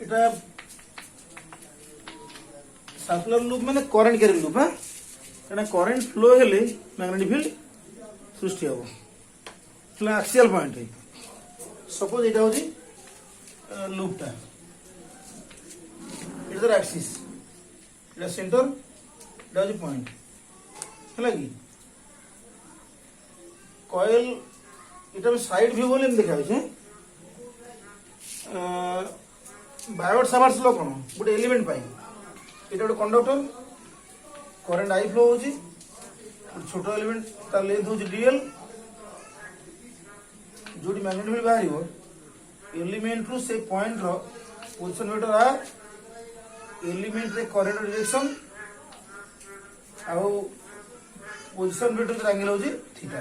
এটা circular loop মানে current carry loop. হ্যাঁ, কারণ কারেন্ট ফ্লো হলে ম্যাগনেটিক ফিল্ড সৃষ্টি হব। তাহলে আক্সিয়াল পয়েন্ট সপোজ এটা হচ্ছে লুপটা, এটা তার আক্সিস, এটা সেন্টার, এটা হচ্ছে পয়েন্ট। ହେଲା কি কয়েল, এটা আমি সাইড ভিউ বলে দেখা হয়েছে। বায়োট সাভার্স ল কোন গোটে এলিমেন্ট পাই, এটা গোটে কন্ডক্টর, করেন্ট আই ফ্লো হচ্ছে, ছোট এলিমেন্ট তার লেন্থ হচ্ছে ডিএল, जोटी मैग्नेटिक फील्ड बाहर एलिमेंट रु से पॉइंट रो पोजीशन वेक्टर आर, एलिमेंट रे करंट डायरेक्शन आउ पोजीशन वेक्टर एंगल होची थीटा।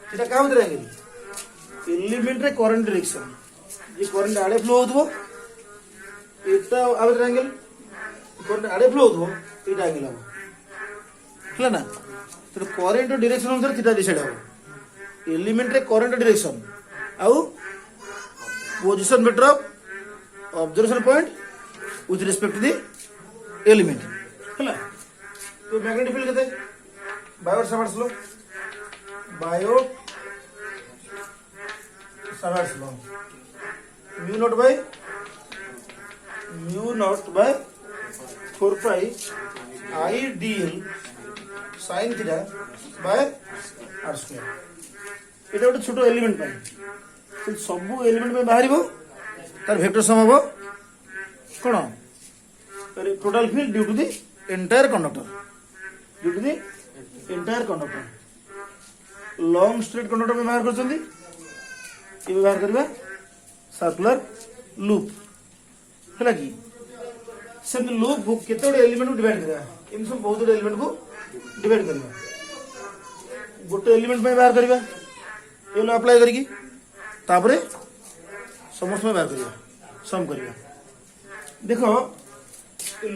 थीटा का होत एंगल एलिमेंट रे करंट डायरेक्शन, जे करंट आडे फ्लो होतबो एटा आउट एंगल, करंट आडे फ्लो होतबो एटा एंगल हो हला ना। तो करंट डायरेक्शन अनुसार थीटा डिसाइड हो। एलिमेंट रे करंट डायरेक्शन आउ position vector of observation point with respect to the element हला। तो मैग्नेटिक फील्ड केते Biot Savart's law, Biot Savart's law mu naught by 4 pi I dl sin theta by r square. এটা গোটে ছোট element পাই, সবু element পাই বাহারিব, তার vector sum হব কোন total field due to the entire conductor, due to the entire conductor. Long straight conductor ব্যবহার করছেন, কি ব্যবহার করবা সার্কুলার লুপ ହେଲା কি। সেমতি লুপ কেতে গোটে এলিমেন্ট ডিভাইড করা, এমনি সব বহুত গোটে এলিমেন্ট কু ডিভাইড করা, গোটে এলিমেন্ট পাই ব্যবহার করা ये अप्लाई करी तापरे समस्त में बाहर करिया सम करिया। देखो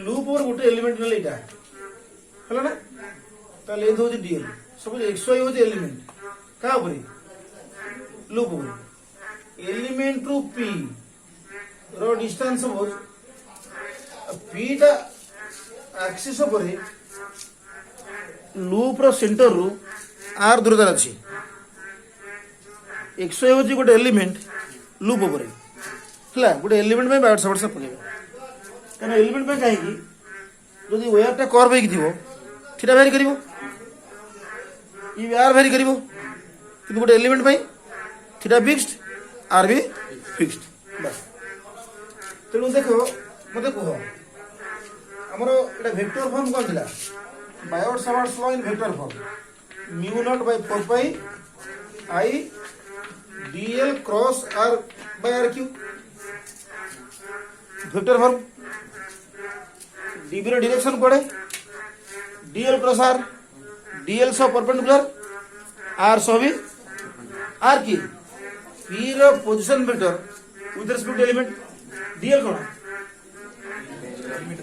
लूप और गोटे एलिमेंट ले इटा हला ना, ता लेंथ हो डीएल, सपोज एक्स वाई हो एलिमेंट का ऊपर लूप ऊपर, एलिमेंट टू पी रो डिस्टेंस सपोज पी टा एक्सिस ऊपर लूप रो सेंटर रु आर दूरता अछि। एक्स वाई हूँ गोटे एलिमेंट लूप उपर है गोटे एलिमेंट में बायोट सावर्ट्स पकेबा, कहीं एलिमेंट में कहीं जदि वेयरटा कर्व हो थीटा भैरी कर आर भैरी कर, गोटे एलिमेंट थीटा फिक्स्ड आर भी फिक्स्ड बस। तेणु देख मत कह आमर एटा वेक्टर फॉर्म कौन था, Biot Savart's law in vector form mu naught by 4 pi I dl cross r by r cube vector form. DB रो डायरेक्शन कोड़े डीएल क्रॉस आर, डीएल सो परपेंडिकुलर आर सो भी आर की पी रो position vector with respect to element dl कोन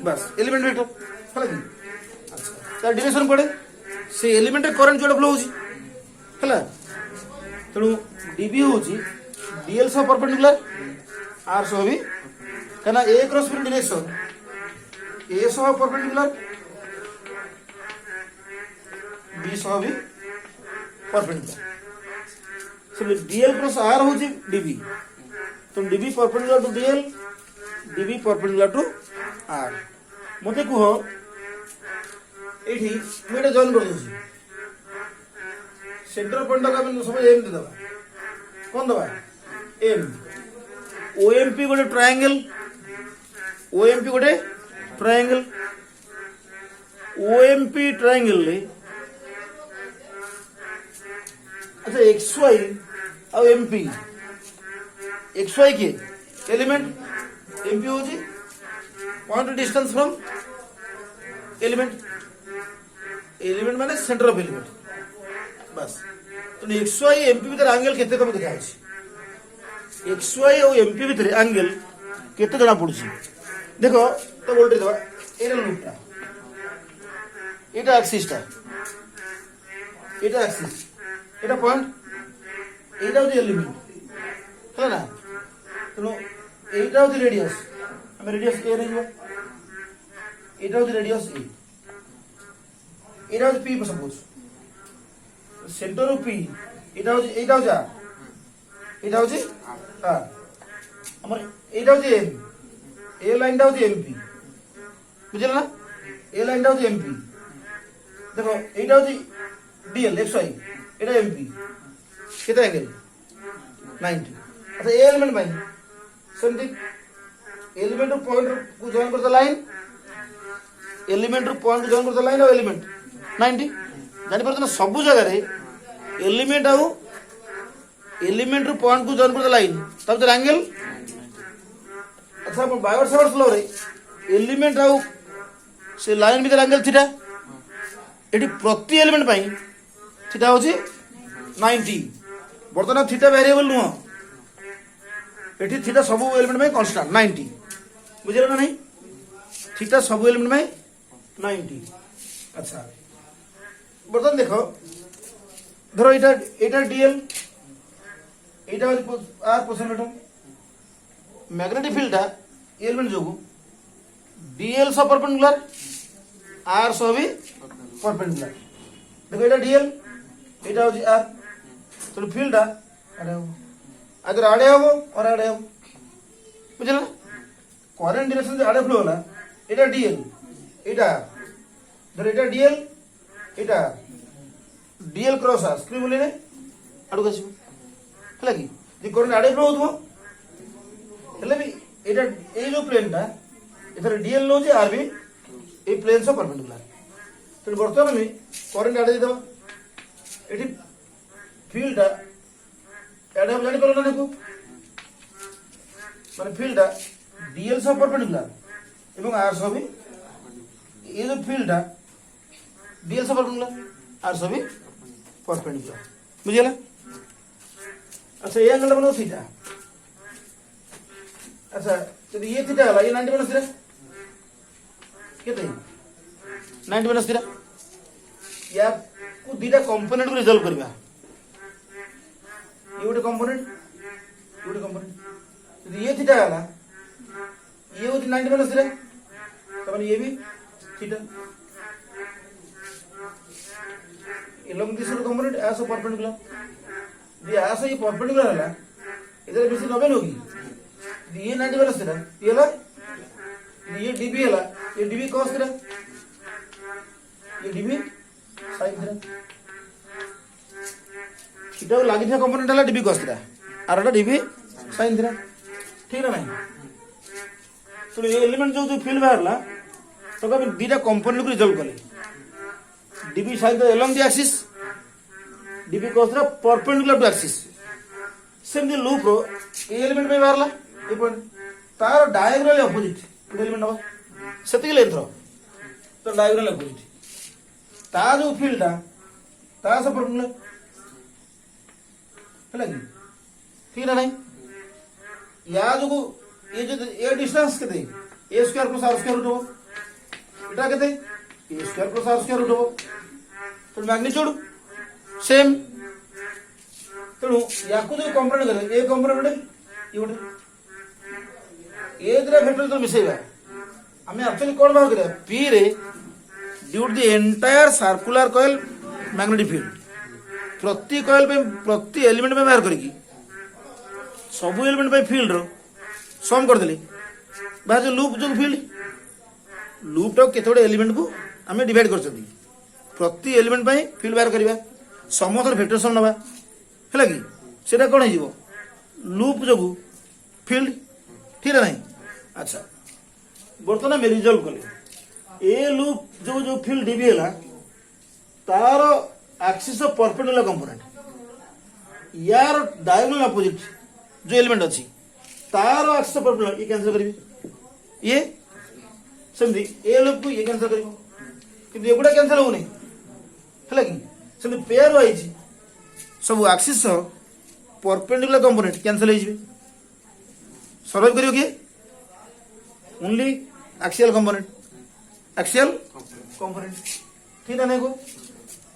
बस element vector हला की। अच्छा तार डायरेक्शन कोड़े से एलिमेंट करंट जोड़ फ्लो होची हला। तेणु डीबी हूँ डीएल सह परपेंडिकुलर आर सह भी कहना A cross B direction A सह परपेंडिकुलर बी सह भी परपेंडिकुलर। डीएल क्रॉस आर हूँ डीबी, तो dB perpendicular to dl, dB perpendicular to r. मत कह ये मुझे जॉइन कर दूसरी सेंटर पॉइंट का सब एम दे दबा कौन दबा एम ओएमपी गोटे ट्रायंगल, ओएमपी गोटे ट्रायंगल, ओएमपी ट्रायंगल ले अच्छा एक्स वाई और एमपी, एक्स वाई के एलिमेंट एमपी हो जी point distance from element, element माने सेंटर ऑफ एलिमेंट बस। तो एक्स वाई एमपी भीतर एंगल केते तम देखा अछि, एक्स वाई और एमपी भीतर एंगल केते जना पड़ुछि देखो। तो वोल्टेज दबा एटा लूपटा, एटा एक्सिसटा, एटा एक्सिस, एटा पॉइंट, एटा होती एलिमेंट है ना। तेणु एटा होती रेडियस, आम रेडियस ए नहीं ये हूँ रेडियस ए हूँ पी सपोज सेंटर पी यहाँ हूँ यहाँ हूँ आम यहाँ हूँ एम ए लाइन हूँ एमपी बुझल ना ए लाइन हूँ एमपी देख यहाँ हूँ डीएल एक्स वाई ये एमपी केते एंगल 90 अच्छा ए एलिमेंट भाई सेमती एलिमेंट पॉइंट को जॉइन करता लाइन एलिमेंट पॉइंट को जॉइन करता लाइन और एलिमेंट 90 जानि परत ना सब जगह रे एलिमेंट आउ एलिमेंट पॉइंट को जॉइन करता लाइन तब तो एंगल अच्छा बायोट सावर्स लॉ रे एलिमेंट आउ से लाइन भीतर एंगल थीटा एटी प्रति एलिमेंट पाई थीटा होची 90 बर्तमान थीटा वेरिएबल नुह एटी थीटा सब एलिमेंट में कांस्टेंट 90 बुझे ना नहीं थीटा सब एलिमेंट में 90 अच्छा बर्तमान देखो धरो एटा डीएल एटा r position magnetic field element जो डीएल सब परपेंडिकुलर आर सब भी परपेंडिकुलर देखो एटा डीएल एटा होची आर तो फील्ड अगर आड़े हम और आड़े हम बुझे ना करेंट डायरेक्शन जो आड़े फ्लो होला एटा डीएल एटा धर एटा डीएल एटा डीएल क्रॉस आ स्क्रीन बोले ने आडू कसी हला कि जे करेंट आड़े फ्लो होतबो हेले भी एटा ए जो प्लेन ता इधर डीएल लो जे आर भी ए प्लेन से परपेंडिकुलर तो वर्तमान में करेंट आड़े दो एटी फील्ड एडे हम जानि करलो ना देखो माने फील्ड डीएल सब परपेंडिकुलर एवं आर सब भी ये जो फील्ड डीएल सब परपेंडिकुलर आर सब भी परपेंडिकुलर बुझिला अच्छा ये एंगल बनो थीटा अच्छा तो ये थीटा हला ये 90 माइनस थीटा केते 90 माइनस थीटा या को दीटा कंपोनेंट को रिजॉल्व करबा ये गोटे कंपोनेंट यदि ये थीटा हला ये होती 90 माइनस थीटा तब ये भी theta along this component as perpendicular यदि एज ये परपेंडिकुलर हला इधर बेसी 90 होगी यदि ये 90 माइनस थीटा ये हला ये डीबी हला ये डीबी cos थीटा ये डीबी sin थीटा इटा लागि था कंपोनेंट हला dB cos theta are Etah dB sin theta ठीक है ना तो ये एलिमेंट जो फील्ड बाहरला तो कभी दीटा कंपोनेंट को रिजॉल्व कले dB sin the along the axis dB cos theta perpendicular to axis same the loop रो ये एलिमेंट में बाहरला ये पॉइंट तार डायगोनल अपोजिट एलिमेंट हो सेति लेंथ रो तो डायगोनल अपोजिट ता जो फील्ड ता सब परपेंडिकुलर है कि ठीक है नहीं या जो ये जो ए डिस्टेंस केते a square plus are square root हो एटा केते a square plus are square root हो तो मैग्नीट्यूड सेम तेणु या को जो कंपोनेंट करे ए कंपोनेंट ये गोटे ए द्रा वेक्टर तो मिसेबा हमें एक्चुअली कोन बाहर करे पी रे due to the entire circular coil magnetic field प्रति कॉइल पे प्रति एलिमेंट में बाहर करी सब एलिमेंट पे फील्ड रो सम कर देली बाहर जो लूप जो फील्ड लूप टा केतोडे एलिमेंट को हमें डिवाइड कर छथि प्रति एलिमेंट पे फील्ड बाहर करबा समस्त वेक्टर सम नबा हैला कि सेटा कोन हिजो लूप जो फील्ड ठीक है नहीं अच्छा बर्तमान में रिजॉल्व कले ए लूप जो फील्ड डीबी हैला तार एक्सिस ऑफ परपेंडिकुलर कंपोनेंट यार डायगोनल अपोजिट जो एलिमेंट अच्छी तार एक्सिस ऑफ परपेंडिकुलर ये कैंसिल करी ये समझी ए लूप को ये कैंसिल करी किंतु ये गुडा कैंसिल होने हैला कि समझी पेयर वाइज सब axis of perpendicular component cancel हो जिवे सर्वाइव करियो कि ओनली एक्सियल कंपोनेंट ठीक है नहीं को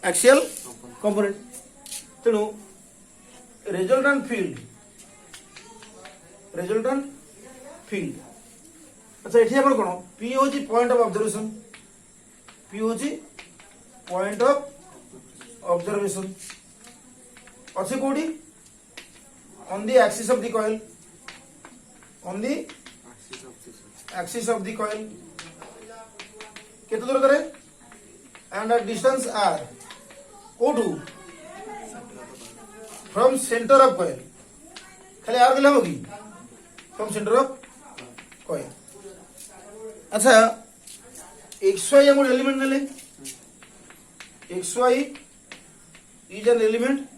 एक्सियल कंपोनेंट तेणु रिजल्टेंट फील्ड अच्छा ये कौन पी हूँ पॉइंट ऑफ ऑब्जर्वेशन पी हूँ पॉइंट ऑफ ऑब्जर्वेशन अच्छे कौटी on the axis of the coil on the axis of the coil केते दूर करे एंड द डिस्टेंस आर कोठू फ्रॉम सेंटर ऑफ कॉइल खाली आर दिला होगी फ्रॉम सेंटर ऑफ कॉइल अच्छा XY हम एलिमेंट ले XY is an element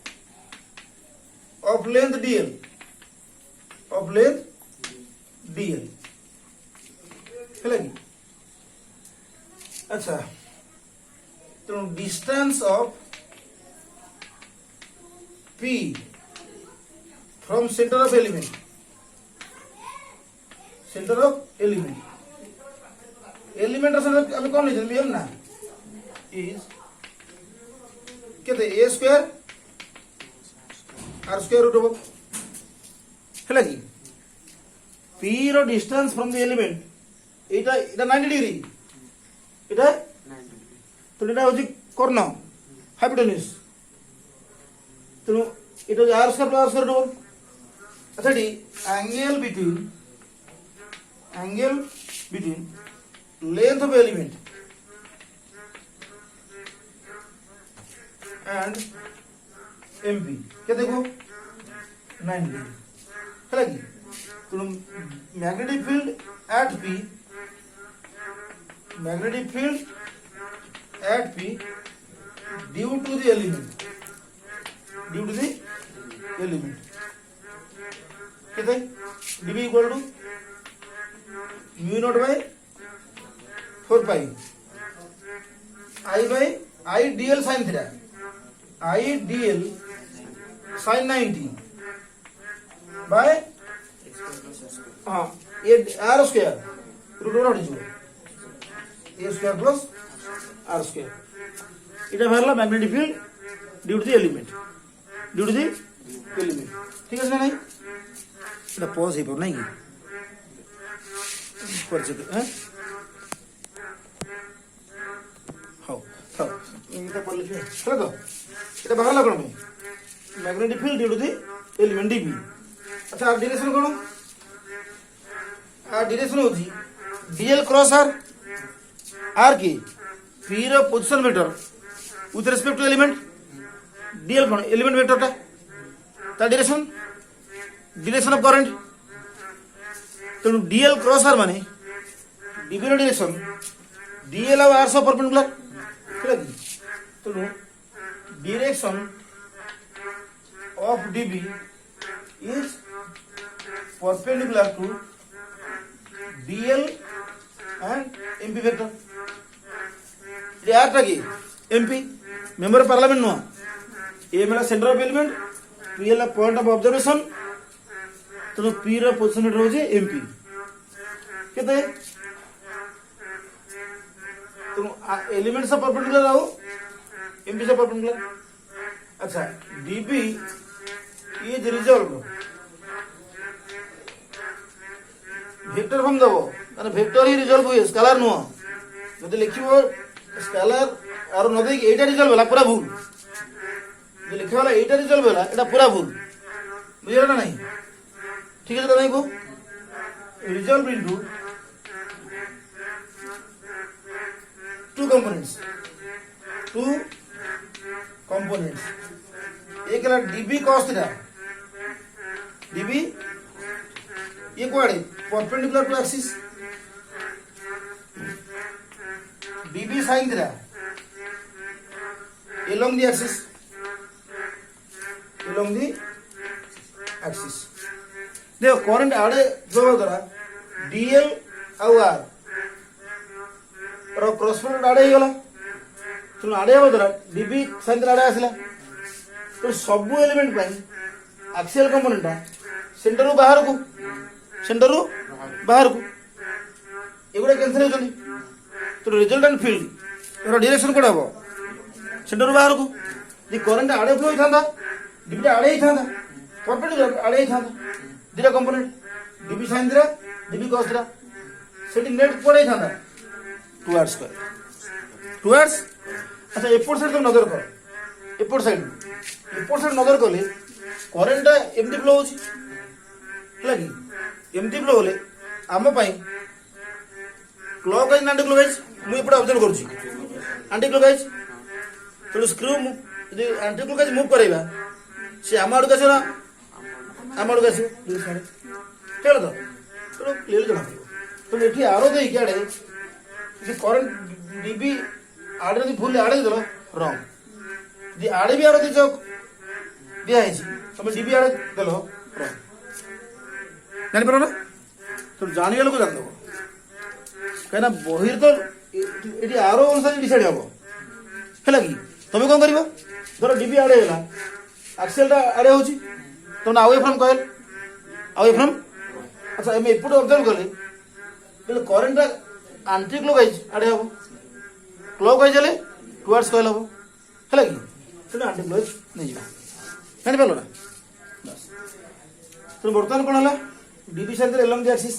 of length dl है कि अच्छा तो distance of P from centre of element element अभी कौन नहीं ना इज केते a square r square root of है कि P रो डिस्टेंस फ्रॉम द एलिमेंट एटा 90 डिग्री एटा तो एटा होची कर्ण हाइपोटेन्यूज तो एटा r square plus r square root अच्छा the angle between length of element and MP क्या देखो 90 है कि तो magnetic field at P due to the element कितने dB equal to mu naught by 4 pi I dl sin theta I dl sin 90 by हाँ ये r square root over हट a square plus r square इटा बाहरला magnetic field due to the element ठीक है ना नहीं इटा पॉज हे पर नहीं परिचित हैं এটা বাংলা কোন magnetic field due to the element dB আচ্ছা আর ডিরেকশন কোন আর ডিরেকশন হচ্ছে ডিএল ক্রস আর কি পি র position vector with respect to element dl কোন এলিমেন্ট ভেক্টরটা তার ডিরেকশন অফ কারেন্ট তো ডিএল ক্রস আর মানে ডিবি র ডিরেকশন ডিএল আর আর সব পারপেন্ডিকুলার तो direction of dB is perpendicular to dl and mp vector ये आटा की mp मेंबर ऑफ पार्लियामेंट नो ए मेरा सेंटर ऑफ एलिमेंट p ला पॉइंट ऑफ ऑब्जर्वेशन तो p रो पोजीशन रो जे mp केते तो एलिमेंट सब परपेंडिकुलर आओ एमपी सब परपेंडिकुलर अच्छा dB is resolve vector form दबो माने वेक्टर ही रिजॉल्व हुए स्केलर नो जदि लिखिबो स्केलर और न देई एटा रिजॉल्व होला पूरा भूल जे लिखवाला एटा रिजॉल्व होला एटा पूरा भूल बुझिला ना नहीं ठीक है तो नहीं को रिजॉल्व इनटू two components एक है dB cos थीटा dB ये कोड है perpendicular to axis dB sin theta along the axis देखो करंट आड़े जो द्वारा dl और r और क्रॉस प्रोडक्ट आड़े ही गला तो आड़े हो द्वारा dB sin थीटा आड़े आसला तो सब एलिमेंट पाई एक्सियल कंपोनेंट सेंटर रू बाहर को एगुड़ा कैंसिल होचनी तो resultant field era direction code हबो सेंटर रू बाहर को जे करंट आड़े फ्लो होई थांदा dB आड़े ही थांदा परपेंडिकुलर आड़े ही थांदा theta component dB sin theta dB cos theta সেটি নেট পড়াই থাকা টুয়ার্ডস স্কয়ার টুয়ার্ডস। আচ্ছা এপট সাইড তুমি নজর কর, এপট সাইড নজর কলে করেন্টটা এমতি ফ্লো হଉଛି ହେଲା କି ଏମିତି ଫ୍ଲୋ ହେଲେ ଆମ ପାଇଁ କ୍ଲକ୍ ୱାଇଜ୍ ନା ଆଣ୍ଟି କ୍ଲକ୍ ୱାଇଜ୍ ମୁଁ ଏପଟେ ଅବଜର୍ଭ କରୁଛି ଆଣ୍ଟି କ୍ଲକ୍ ୱାଇଜ୍। ତେଣୁ ସ୍କ୍ରୁ ଯଦି ଆଣ୍ଟି କ୍ଲକ୍ ୱାଇଜ୍ ମୁଭ୍ କରାଇବା ସେ ଆମ ଆଡ଼କୁ ଆସିବ ନା ଆମ ଆଡ଼କୁ ଆସିବ ଠିକ ତ। ତେଣୁ କ୍ଲିୟରଲି ଜଣାପଡ଼ିବ। ତେଣୁ ଏଠି ଆର ଦେଇକି ଆଡ଼େ ଯଦି କରେଣ୍ଟ ଡିବି ଆଡ଼େ ଯଦି ଭୁଲ ଆଡ଼େ ଦେଲ ରଙ୍ଗ, ଯଦି ଆଡ଼େ ବି ଆଡ଼ ଦେଇଛ ଦିଆହେଇଛି ତମେ ଡିବି ଆଡ଼େ ଦେଲ ରଙ୍ଗ, ଜାଣିପାର ନା। ତେଣୁ ଜାଣିବା ଲୋକ ଜାଣିଦେବ କାହିଁକିନା ବହିରେ ତ ଏଠି ଆର ଅନୁସାରେ ଡିସାଇଡ୍ ହବ ହେଲା କି। ତମେ କଣ କରିବ ଧର ଡିବି ଆଡ଼େ ହେଲା ଆକ୍ସେଲଟା ଆଡ଼େ ହଉଛି ତମେ ଆଉ ଏ ଫ୍ରମ୍ କଏଲ ଆଉ ଏ ଫ୍ରମ୍। ଆଚ୍ଛା ଆମେ ଏପଟେ ଅବଜର୍ଭ କଲେ କରେଣ୍ଟଟା ଆଣ୍ଟି କ୍ଲକ୍ ୱାଇଜ୍ ଆଡ଼େ ହବ, କ୍ଲକ୍ ୱାଇଜ୍ ହେଲେ ଟୁୱାର୍ଡସ୍ କଏଲ ହବ ହେଲା କି। ସେଟା ଆଣ୍ଟି କ୍ଲକ୍ ୱାଇଜ୍ ନେଇଯିବା, ଜାଣିପାରିଲ ନା। ତେଣୁ ବର୍ତ୍ତମାନ କଣ ହେଲା ডিবি সাইকেল এলং দি আক্সিস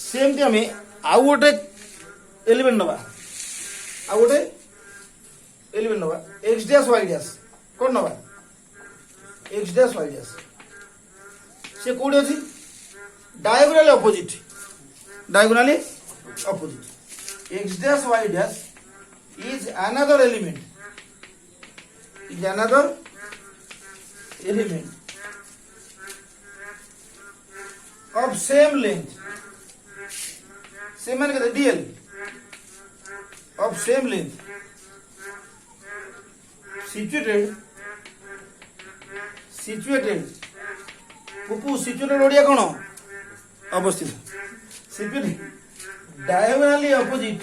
সেমতি আমি আউ গোটে এলিমেন্ট নবা, আউ গোটে এলিমেন্ট নবা এক্স ড্যাশ ওয়াই ড্যাশ কোন নবা এক্স ড্যাশ ওয়াই ড্যাশ। সে কোডি আছে diagonally opposite, diagonally opposite. X dash y dash is another element, is another element of same length, same মানে কত dl of same length situated পুপু situated Odia কোন অবস্থিত situated diagonally opposite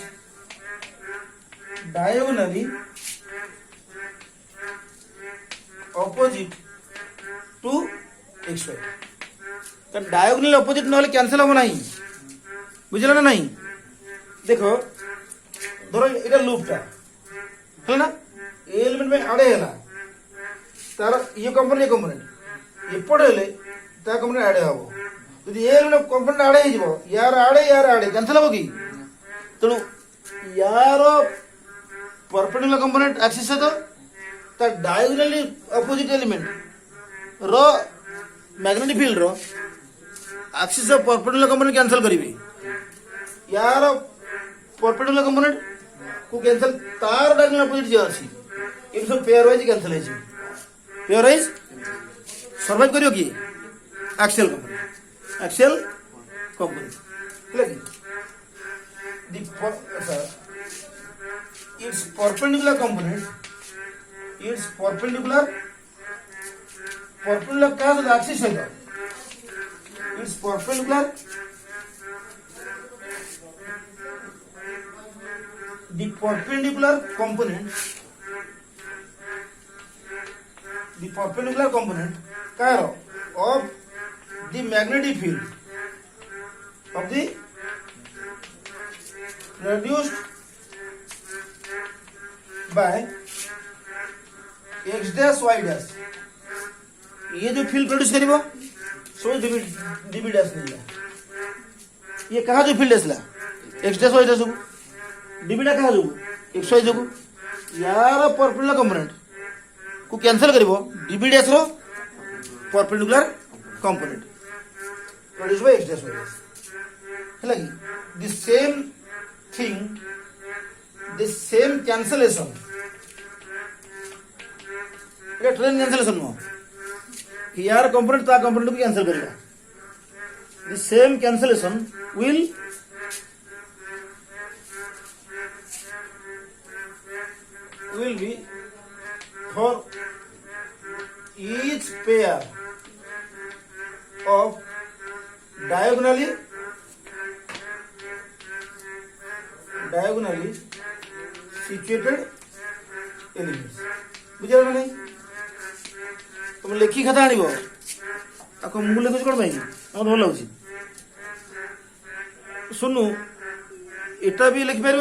to xy। Diagonal opposite ना cancel हम ना, बुझल ना नहीं। देखो धर ये लूपटा है ना ए एलिमेंट में आड़े है तार ये कंपोनेंट एपटे हेले ता कंपोनेंट आड़े हम यदि ए एलिमेंट कंपोनेंट आड़े हो यार आड़े कैंसिल हम कि। तेणु यार परपेंडिकुलर कंपोनेंट एक्सिस सहित ता डायगोनली अपोजिट एलिमेंट रो मैग्नेटिक फील्ड रो axis of perpendicular component cancel करेंगे, यार परपेंडिकुलर कंपोनेंट को कैंसिल तार डायगोनल अपोजिट जो अच्छी ये सब पेयर वाइज कैंसिल है, पेयर वाइज सर्वाइव करियो कि एक्सियल कंपोनेंट ठीक है। इट्स परपेंडिकुलर कंपोनेंट क्या होता है एक्सिस है, it's perpendicular the perpendicular component car of the magnetic field of the produced by x dash y dash। ये जो फील्ड प्रोड्यूस करिबो सो डीबी डैश नहीं, ये कहाँ जो फील्ड आसला एक्स डैश वाई डैश जो डीबी डा कहाँ जो एक्स वाई जो यार परपेंडिकुलर कंपोनेंट को कैंसिल करिवो डीबी डैश रो perpendicular component produce by X dash Y dash हैला कि the same thing the same cancellation ये ट्रेन कैंसिलेशन नो यार कंपोनेंट ता कंपोनेंट को कैंसिल करेगा। The same cancellation will be for each pair of diagonally situated elements। बुझे ना नहीं तुम लेखी खाता आनिब आको मु लेखुच कौन पाई मत भल लगुच सुनु एटा भी लिखिपार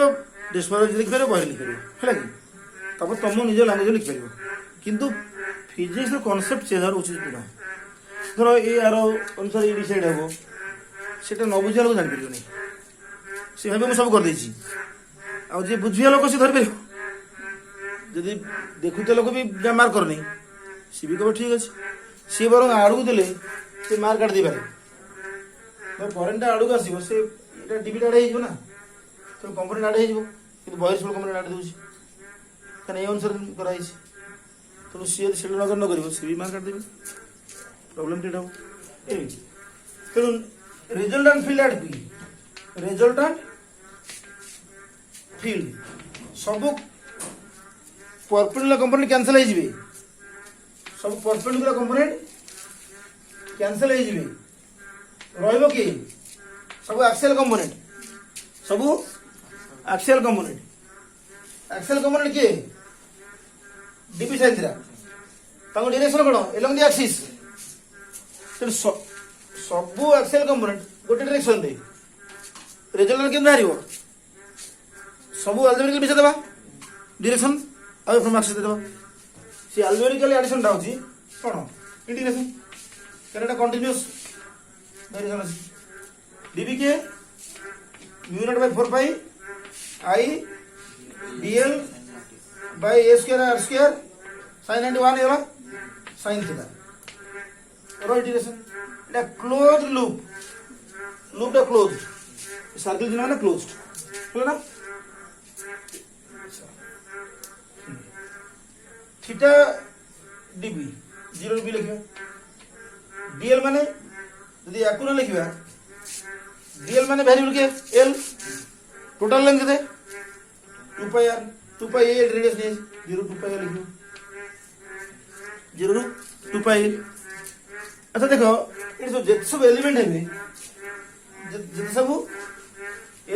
डिस्प्ले लिखिपार बही लिखिपार है कि तब तुम निज लांगुएज लिखिपार किंतु फिजिक्स कनसेप्ट चेंज हर उचित पूरा धर ये यार अनुसार ये डिसाइड हम से न बुझा लोग जापर सी भाव मुझे सब करदे जी बुझिया लोक सी धरी जदि देखुता लोक भी मार्क करनी सी भी कह ठीक अच्छे सी बर आड़ू देले से मार्क काट दे पारे करेन्ट आड़ू आसो से डिबिट आड़े हो तो कंपोनेंट आड़े हो बहिर्ष कंपोनेंट आड़े दूसरी कहीं ये अनुसार कराई तेणु सी यदि सेटल न कर सी भी मार्क काटदेवी प्रॉब्लम टीटा हम तेणु रिजल्टांट फील्ड एट पी रिजल्टांट फील्ड सब परपेंडिकुलर कंपोनेंट कैंसल हो सब परपेंडिकुलर कंपोनेंट कैंसल हो रहिबो कि सब एक्सियल कंपोनेंट सब एक्सियल कंपोनेंट किए डीपी साइन थीटा ताको direction cone along the axis तो सब एक्सियल कंपोनेंट गोटे डायरेक्शन दे रिजल्ट केम बाहरिबो सब अल्जेब्रिकल मिसा देबा डायरेक्शन आ फ्रॉम एक्सिस देबा सी अल्जेब्रिकल एडिशन दा होची कोन इंटीग्रेशन करेटा कंटीन्यूअस डायरेक्शन अछि डीबी के mu naught by 4 pi I DL by A square R square sin 91 होला sin थीटा और इंटीग्रेशन এটা क्लोज लूप টা क्लोज सर्कल जिना ना क्लोज्ड হলো না थीटा डीबी 0 बी लिखिबा डीएल माने यदि याकु न लिखिबा डीएल माने वेरिएबल के एल टोटल लेंथ केते 2 पाई आर 2 पाई ए रेडियस ने 0 2 पाई लिखिबा 0 2 पाई अच्छा देखो ये सब एलिमेंट है जिते सब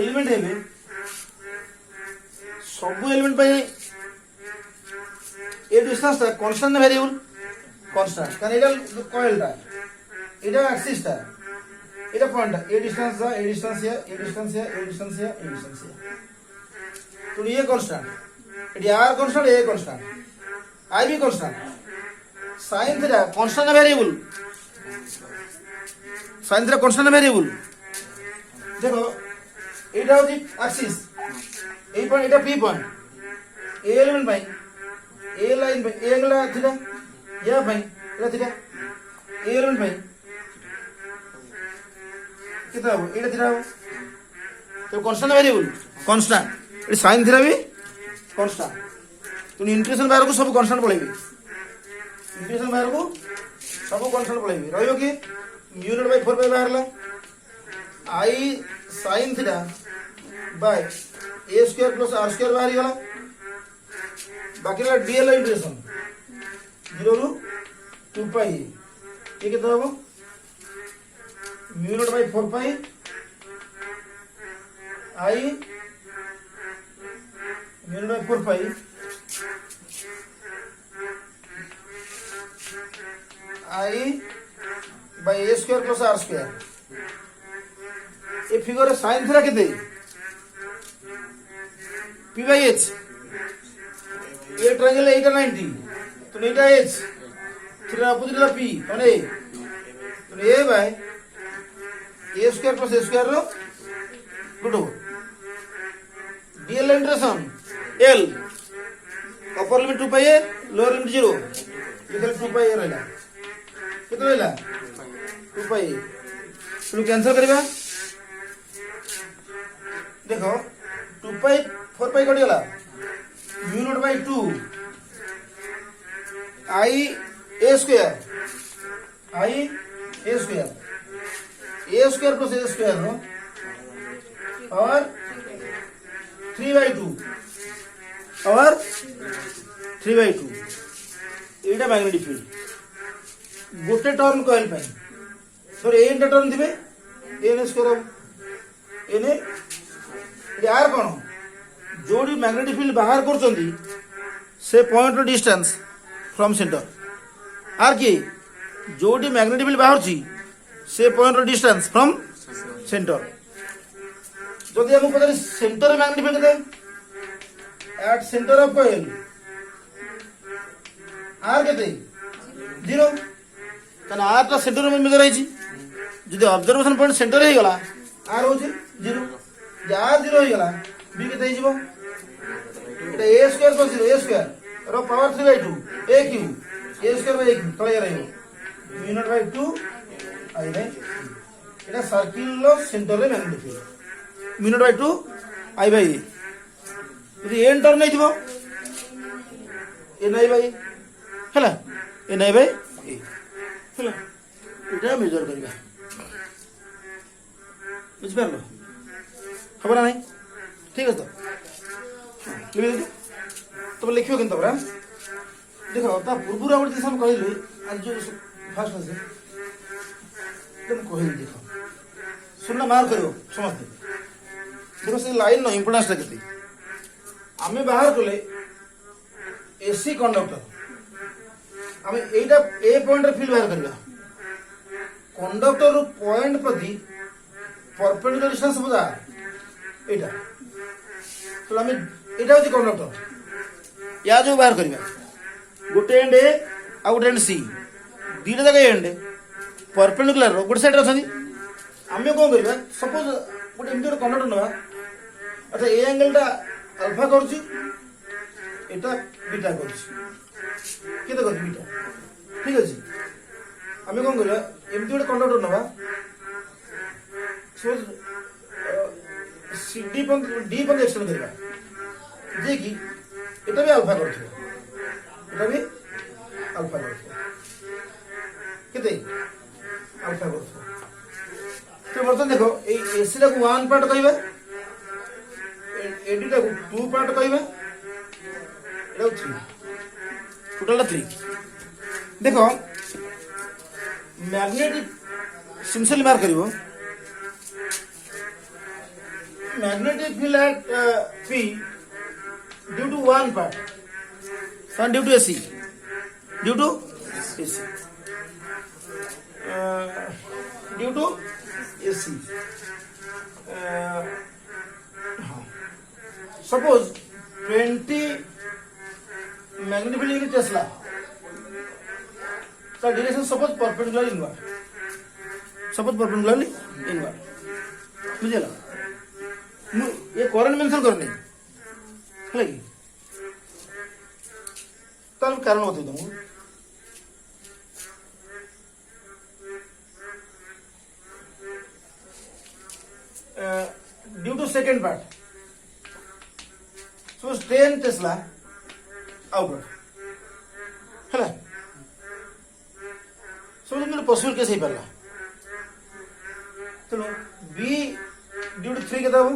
एलिमेंट है सब एलिमेंट पे ये डिस्टेंस था कांस्टेंट वेरिएबल कांस्टेंट कारण एटा कॉइल था एटा एक्सिस था एटा पॉइंट था ये डिस्टेंस था ये डिस्टेंस या ये डिस्टेंस या ये डिस्टेंस या ये डिस्टेंस या तो ये कांस्टेंट ये आर कांस्टेंट ये कांस्टेंट आई भी constant sin theta constant variable sin theta constant variable देखो एटा होची axis A point Etah P point A element भाई ए लाइन भाई ए एंगल थीटा या भाई एटा थीटा ए एलिमेंट भाई कितना हो एटा थीटा हो तो कांस्टेंट वेरिएबल कांस्टेंट ए sin थीटा भी कांस्टेंट तो इंटीग्रेशन बाहर को सब कांस्टेंट पळेबे इंटीग्रेशन बाहर को सब कांस्टेंट पळेबे रहियो कि म्यू नॉट बाय 4 पाई बाहरला I sin theta by A square plus are square बाहर गला बाकी ला डीएल इंटीग्रेशन 0 ରୁ 2 पाई ये कितना हो mu naught by 4 pi I mu naught by 4 pi I by A square plus are square ये figure sin theta केते p बाय h ये ट्रायंगल है 90 तो एटा h थीटा अपोजिट ला p माने तो a by A square plus A square रो गुड DL integration l upper limit 2 pi है लोअर लिमिट 0 इधर 2 पाई रहला कितना रहला 2 पाई तो कैंसिल करबा देखो 2 पाई 4 पाई कट गला mu naught by 2 I A square plus A square नो और 3/2 और 3/2 एटा मैग्नेटिक फील्ड गोटे टर्न कॉइल पे सर ए टर्न दिबे एन स्क्वायर एने यार कोन जोडी मैग्नेटिक फील्ड बाहर करचंदी से पॉइंट रो डिस्टेंस फ्रॉम सेंटर आर की जोडी मैग्नेटिक फील्ड बाहर छी से पॉइंट रो डिस्टेंस फ्रॉम सेंटर जदि हम पता centre magnetic field they at centre of coil R केते 0 कना आर सेंटर में मेजर है जदि ऑब्जर्वेशन पॉइंट सेंटर हो गला आर हो 0 जहाँ जीरो हो गला बी के तई जीवो एटा a square plus 0 a square रो power 3/2 a cube a square by a cube तळे रहइबो mu naught by 2 I by एटा सर्किल लो सेंटर रे magnetic field mu naught by 2 I by यदि एन टर्म नै दिबो ए नै बाय हला ए नै बाय ए हला एटा मेजर करिबा बुझ पारलो खबर नहीं ठीक है तो लिख तो लिखियो किंतु बरा देखो ता पूर्व आवर जिस हम कहले आज जो फास्ट है तुम कहले देखो सुनना मार करो समझते देखो से लाइन नो इंपोर्टेंस केते आमे बाहर कले एसी कंडक्टर आमे एटा ए पॉइंट रे फील बाहर करबा कंडक्टर रो पॉइंट प्रति परपेंडिकुलर डिस्टेंस बुझा एटा तो हमें एटा होची कंडक्टर या जो बाहर करबा गोटे एंड ए आ गोटे एंड सी दीटा जगह एंड परपेंडिकुलर गोटे साइड रछनी हमें कोन करबा सपोज गोटे एमती कंडक्टर नबा अच्छा ए एंगल टा अल्फा करछि एटा बीटा करछि केते करछि बीटा ठीक अछि हमें कोन करबा एमती गोटे कंडक्टर नबा सो डी पर एक्सटेंड करबा जे कि एटा भी अल्फा करथो एटा भी अल्फा करथो केते अल्फा करथो तो बर्तन देखो ए एसी टा को 1 पार्ट कहबा एडी टा को 2 पार्ट कहबा एटा 3 टोटल 3 देखो मैग्नेटिक सिंपली मार करिवो magnetic field at P due to one part and due to AC due to AC due to AC suppose 20 magnetic field in Tesla so direction suppose perpendicular inward बुझे ये current mention करने है कि तब कारण बता दूं due to second part so 10 tesla outward है सो ये पॉसिबल कैसे ही पड़ला चलो बी ड्यू टू 3 के दबो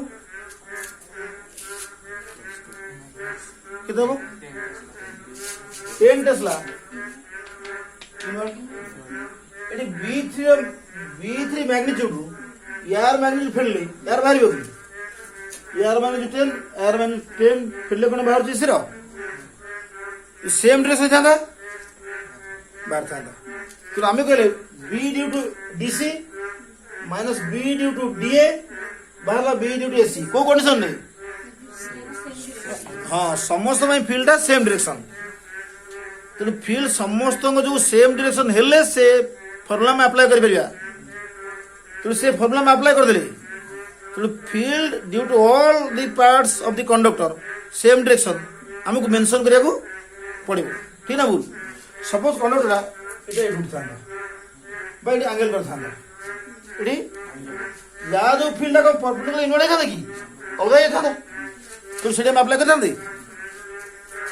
कितना वो 10 टेस्ला एटी v3 मैग्नीट्यूड यार मैग्नीट्यूड फेलले यार बाहर होगी यार मैग्नीट्यूड 10 यार मैग्नीट्यूड 10 फेलले कोन बाहर छी सिरो सेम डायरेक्शन थांदा बाहर थांदा तो हमें कहले v due to dc minus b due to da बाहरला b ड्यू टू ac को कंडीशन नहीं हाँ समस्त फील्ड सेम डायरेक्शन तेणु फील्ड समस्त जो सेम डायरेक्शन हेले से फॉर्मूला में अप्लाई कर परिया तेणु से फॉर्मूला में अप्लाई कर देले तेणु field due to all the parts of the conductor same direction हमको मेंशन करिया को पड़िबो ठीक ना भूल सपोज कंडक्टर एटा एडुट थांदा बाय एंगल कर थांदा एडी या जो फील्ड को परपेंडिकुलर इनवर्ड था कि अलग था तो सेटा में अप्लाई करथांदे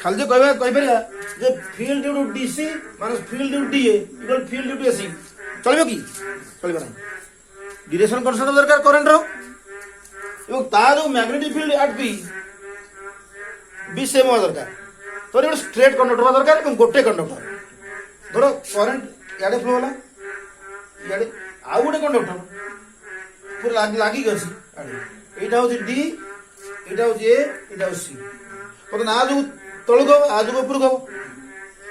खाली जो कहबा कहि परिया जे field due to DC minus field due to DA equal field due to AC चलबो कि चलबो नहीं डायरेक्शन कंसर्न दरकार करंट रो एवं ता जो magnetic field at P B same हो दरकार तो ये स्ट्रेट कंडक्टर दरकार एवं गोटे कंडक्टर धरो करंट याडे फ्लो होला याडे आ गोटे कंडक्टर पूरा लागी गसी आडे एटा हो डी एटा हो ए एटा हो सी तो ना जो तळु गो आज ऊपर गो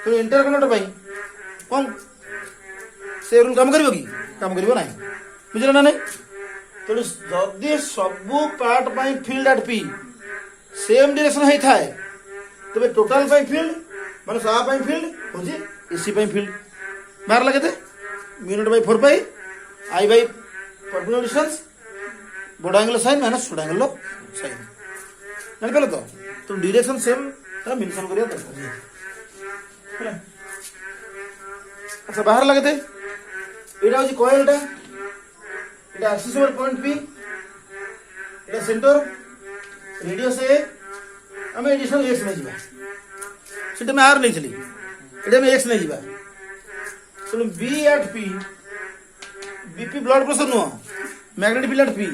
तो इंटर कंडक्टर भाई कौन से रूल काम करिवो कि काम करिवो नाही बुझला ना नहीं तो जदि सब पार्ट पाई field at P same direction है थाए तबे टोटल पाई फील्ड माने सा पाई फील्ड होजी एसी पाई फील्ड बाहर लगेते mu naught by 4 pi I by perpendicular distance बड़ एंगल साइन माइनस छोट एंगल साइन जान पाल तो डायरेक्शन सेम मेंशन करिया दरकार। अच्छा बाहर लगे एटा हूँ कॉइल एटा एक्सिस ओवर पॉइंट पी एटा सेंटर रेडियस ए आम एडिशनल एक्स नहीं जावा सेटा मैं आर नहीं चली एटा में एक्स नहीं जावा तो B at P BP blood pressure नुह magnetic field at P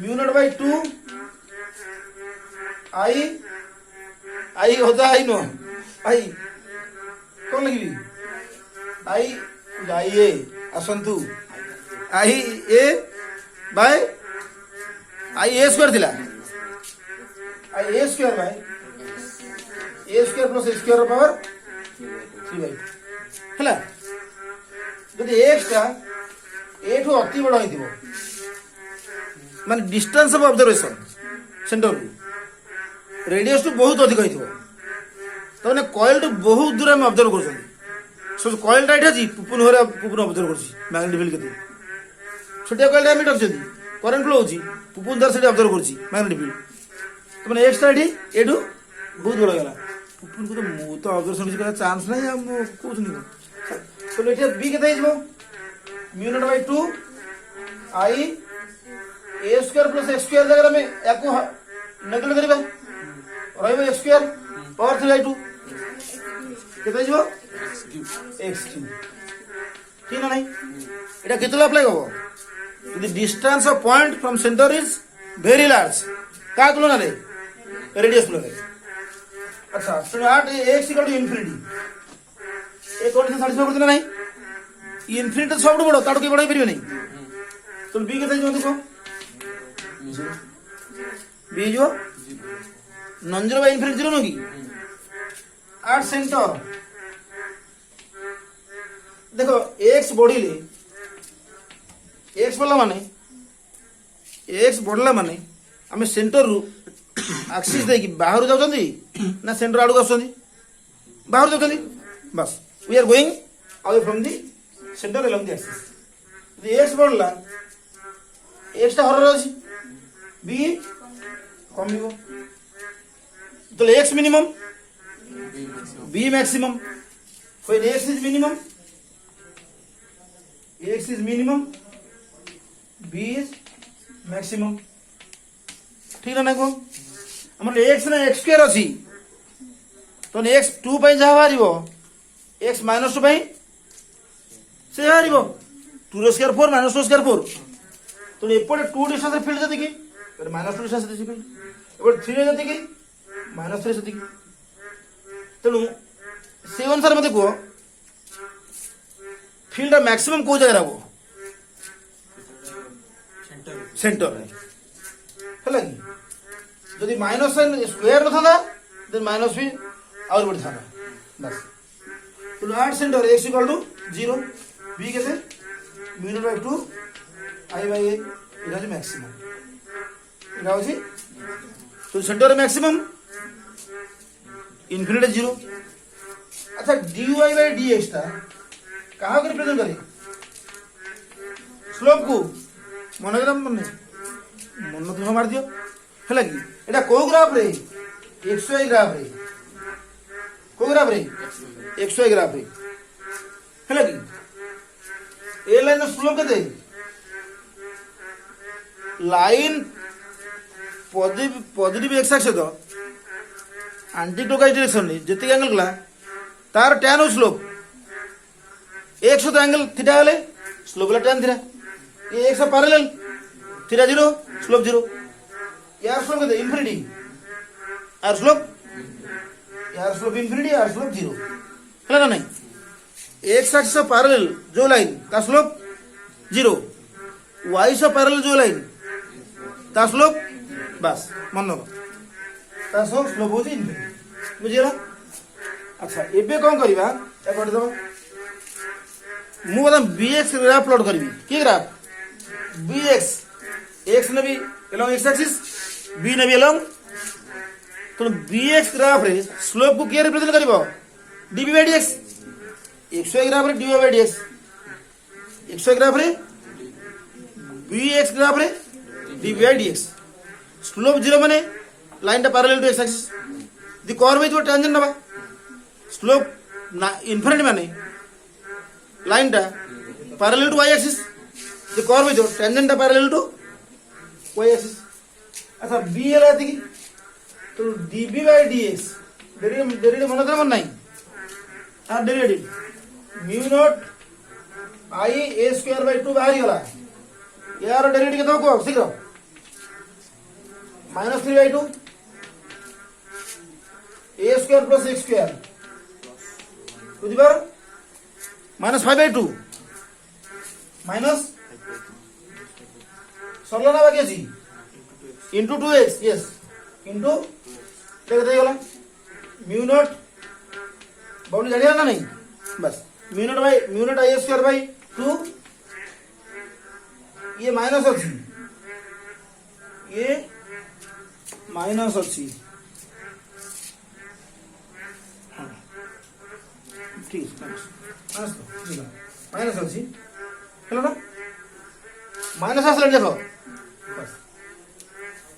mu naught by 2 I होता आई नुह आई कौन लगी आई ए आसंतु आई ए बाय आई ए स्क्वायर थिला I A square by A square plus A square power 3/2 हैला जदि एक्स टा ए ठो अति बड़ होइतिबो माने distance of observation centre radius टू बहुत अधिक होइतिबो तो माने कॉइल टू बहुत दूर हम ऑब्जर्व करछन सो कॉइल टाइट है पुपुन होरा पुपुन ऑब्जर्व करछि मैग्नेटिक फील्ड केते छोटिया कॉइल एमिट होछि करंट फ्लो होछि पुपुन दर से ऑब्जर्व करछि मैग्नेटिक फील्ड तो माने एक्स टाइट एडू बहुत बड़ गेला पुपुन को तो मु तो ऑब्जर्वेशन किछ करा चांस नै हम को सुनि तो लेटे बी केते हिजबो mu naught by 2 I A square plus X square जगह में एको नेगलेक्ट करबा रहबो एक्स स्क्वायर पावर 3/2 केते हिजबो एक्स क्यूब ठीक ना नहीं एटा केतला अप्लाई हो यदि distance of point from centre is very large का तुलना रे रेडियस तुलना रे अच्छा सुन 8 एक्स इक्वल टू इंफिनिटी ए कंडीशन साटिस्फाई करते ना नहीं इंफिनिटी सब बड़ ताड़ के बड़ाई परिबे नहीं तो बी केते जो देखो बी जो non zero by infinity zero नो की 8 सेंटर देखो एक्स बढ़िले एक्स बढ़ला माने एक्स बढ़ला माने आम सेंटर रु एक्सिस देखि बाहर जाउछंदी ना सेंटर आडू आछंदी बाहर जाउछंदी बस we are going away from the centre along the axis यदि एक्स बढ़ला एक्स टा हरर अछि बी कमिबो तो X minimum B maximum when x is minimum x is minimum b is maximum ठीक ना को हमर x ना x स्क्वायर अछि तो x 2 पई जा हारिबो x -2 पई से हारिबो 2 रो स्क्वायर 4 -2 स्क्वायर 4 तो एपटे 2 डिस्टेंस फील्ड जति की -2 डिस्टेंस जति की एपटे 3 जति की -3 जति की तेणु से अनुसार मत कह फील्ड मैक्सिमम को जगह रहो सेंटर है जदि माइनस साइन स्क्वायर न था देन माइनस भी और बढ़ था बस तो 8 centre x equal to 0 b कैसे mu naught by 2 i by a it is maximum it होची तो सेंटर मैक्सिमम इनफिनिटी 0 अच्छा dy बाय dx ता कहा को रिप्रेजेंट करे स्लोप को मनोग्राम मन तुम मार दियो है कि एटा को ग्राफ रे xy ग्राफ रे को ग्राफ रे xy ग्राफ रे है कि ए लाइन स्लोप केते लाइन पॉजिटिव एक्स एक्सिस तो एंटी क्लॉकवाइज डायरेक्शन रे जति एंगल गला तार tan स्लोप एक एंगल थीटा हेले स्लोप ला tan थीटा ये एक पैरेलल थीटा 0 स्लोप 0 यार स्लोप केते इंफिनिटी यार स्लोप इंफिनिटी यार स्लोप 0 है ना नहीं एक्स एक्सिस पैरेलल जो लाइन का स्लोप 0 वाई से पैरेलल जो लाइन का स्लोप बस मन ता स्लोप होती इंफिनिटी बुझिला अच्छा एबे कोन करबा ए कर दो मु बता bx ग्राफ प्लॉट करबी की ग्राफ bx x ने भी along x एक्सिस b ने भी along तो bx ग्राफ रे स्लोप को के रिप्रेजेंट करबो db by dx xy graph रे dy by dx xy graph रे bx ग्राफ रे D by D X slope 0 माने लाइन टा parallel to X axis the curve is tangent नबा स्लोप इनफिनिटी माने लाइन टा parallel to Y axis the curve is tangent टा parallel to Y axis अच्छा B एला थी तो db बाय dx डेरिवेटिव मन कर मन नहीं आ derivative mu naught I A square by 2 बाहर गला यार डेरिवेटिव केतो को शीघ्र -3/2 a square plus X square बुझिबार -5/2 माइनस सरला ना बाकी अछि इंटू 2x यस इंटू देखते गला म्यू नॉट बाउंड जानिया ना नहीं बस mu naught I square by 2 ये माइनस अच्छी ये माइनस अच्छी ठीक माइनस अच्छी हेलो ना माइनस आसला देखो बस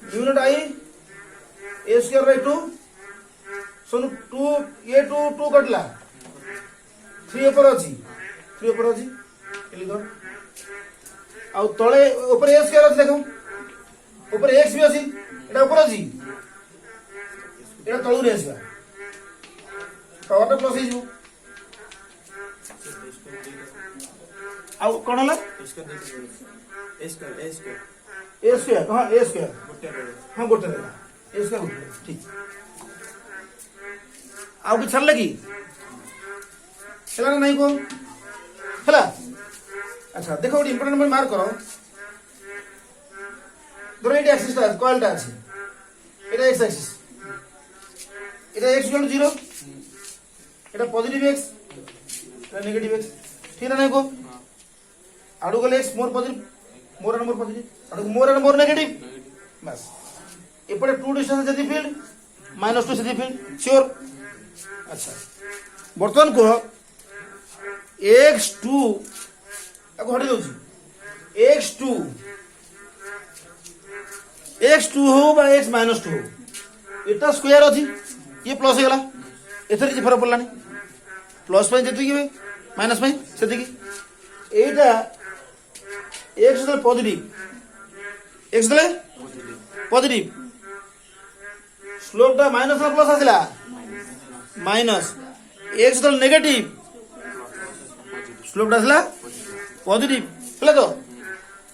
mu naught I A square by 2 सुन 2 ये 2 कटला 3 ऊपर अच्छी 3 ऊपर अच्छी लिखो आउ तळे ऊपर ए स्क्वायर अछि देखो ऊपर एक्स भी अछि एटा ऊपर अछि एटा तळु रे आसीबा पावर प्लस हे जो आउ कोन हला ए स्क्वायर हां ए स्क्वायर हां गोटे रे ए स्क्वायर गोटे ठीक आउ कि छल लगी चला ना नहीं को हला अच्छा देखो गोटे इंपोर्टेंट पॉइंट मार्क करो धरो एटी एक्सिस ता कॉइल ता अछि एटा x axis Etah x equal to 0 Etah positive x Etah negative x ठीक है ना को आडू गले x more positive more and more positive आडू मोर एंड मोर नेगेटिव बस एपटे 2 डिस्टेंस जदी फील्ड -2 जदी फील्ड श्योर अच्छा वर्तमान को x2 ako हटि दउची x2 हो बा x -2 हो एटा स्क्वायर अछि ये प्लस हे गला एथर कि फरक पड़ला नहीं प्लस पे जेति कि माइनस पे सेति कि एटा x दले पॉजिटिव x दले पॉजिटिव स्लोप टा माइनस और प्लस आसिला माइनस x दले नेगेटिव स्लोप टा आसिला पॉजिटिव हला तो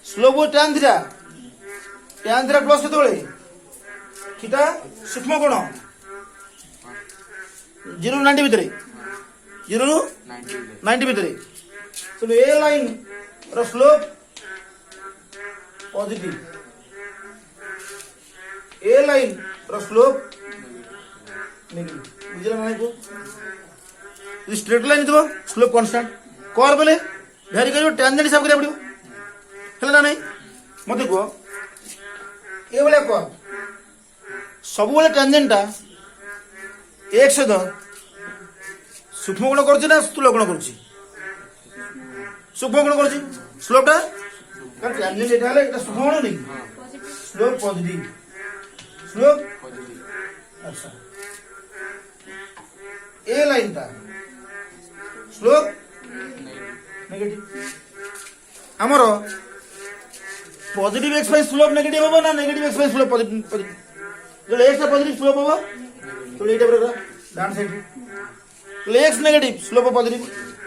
स्लोप वो tan थीटा प्लस केतोळे थीटा सूक्ष्म कोण 0 to 90 भितरे 0 to 90 भितरे तो ए लाइन रो स्लोप पॉजिटिव ए लाइन रो स्लोप नेगेटिव बुझला नाही को स्ट्रेट लाइन तो स्लोप कांस्टेंट कर बोले भेरी करियो टेंजेंट हिसाब करिया पड़ियो हला ना नहीं मते को ए बोले को सब बोले टेंजेंट ता एक से सूक्ष्म गुण करछि ना स्थूल गुण करछि सूक्ष्म गुण करछि स्लोप ता कारण टेंजेंट एटा हले एटा सूक्ष्म गुण नहीं स्लोप पॉजिटिव स्लोप अच्छा ए लाइन ता स्लोप नेगेटिव हमरो positive X by slope negative होबो ना negative X by slope positive जो एक्स का पॉजिटिव स्लोप होबो तो एटा बरा डान साइड तो एक्स नेगेटिव स्लोप पॉजिटिव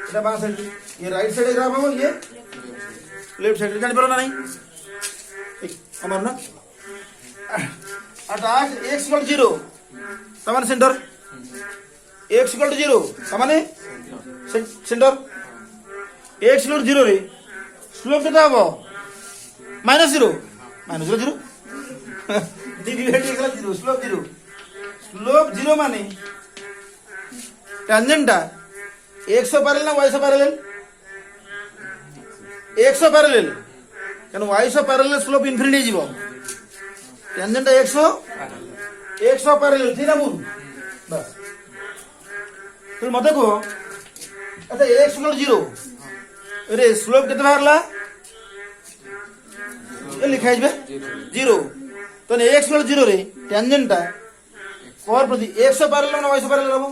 एटा बां साइड ये राइट साइड ग्राफ होबो ये लेफ्ट साइड जानि परो ना नहीं हमर ना अटैक x इक्वल 0 समान सेंटर x इक्वल 0 समान सेंटर x इक्वल 0 रे स्लोप केता हबो -0 -0 डिवाइड इक्वल 0 स्लोप 0 माने टेंजेंट ता x पैरेलल ना y पैरेलल x पैरेलल कन y पैरेलल स्लोप इनफिनिटी जीवो टेंजेंट x पैरेलल थी ना मूल बस तो मते को अच्छा x इक्वल 0 अरे स्लोप केते बाहरला लिखा है 0 तो x = 0 रे टेंजेंट टा कोर प्रति 100 पैरेलल ना 200 पैरेलल हबो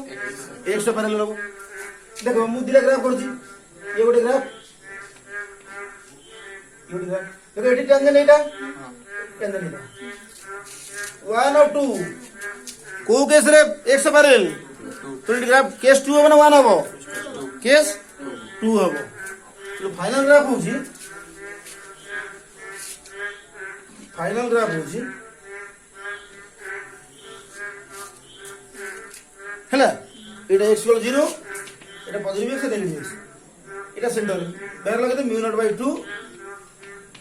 100 पैरेलल हबो देखो मु दिले ग्राफ करछि ये गोटे ग्राफ देखो एटी टेंजेंट एटा टेंजेंट एटा 1 और 2 को केस रे 100 पैरेलल तो एटी ग्राफ केस 2 हबो ना 1 हबो केस 2 हबो तो फाइनल ग्राफ होछि हैला एटा x = 0 एटा पॉजिटिव x नेगेटिव x एटा सेंटर बाहर लगे तो μ0/2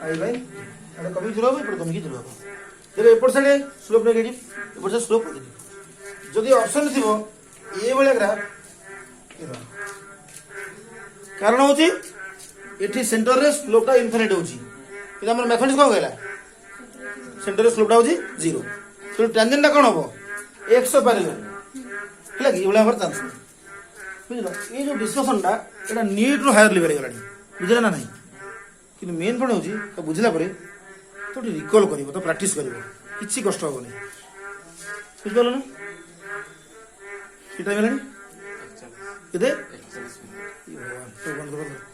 i बाय एटा कमी जुरो हो कमी की जुरो हो देखो एपर साइड स्लोप नेगेटिव एपर साइड स्लोप पॉजिटिव जदी ऑप्शन थिबो ए बळे ग्राफ कारण होची एठी सेंटर रे स्लोप टा इनफिनिट होची इदा हमर मैथमेटिक्स को गयला सेंटर रे स्लोप टा होची 0 तो टेंजेंट टा कोन हबो 100 पैरेलल हैला कि इबळे हमर चांस बुझलो ये जो डिस्कशन टा एटा नीट रो हायर लेवल गलानी बुझला ना नहीं कि मेन पॉइंट होची तो बुझला परे तो रिकॉल करिवो तो प्रैक्टिस करिवो किछि कष्ट होबो नहीं बुझ पालो ना किटा मिलानी इदे तो बंद करो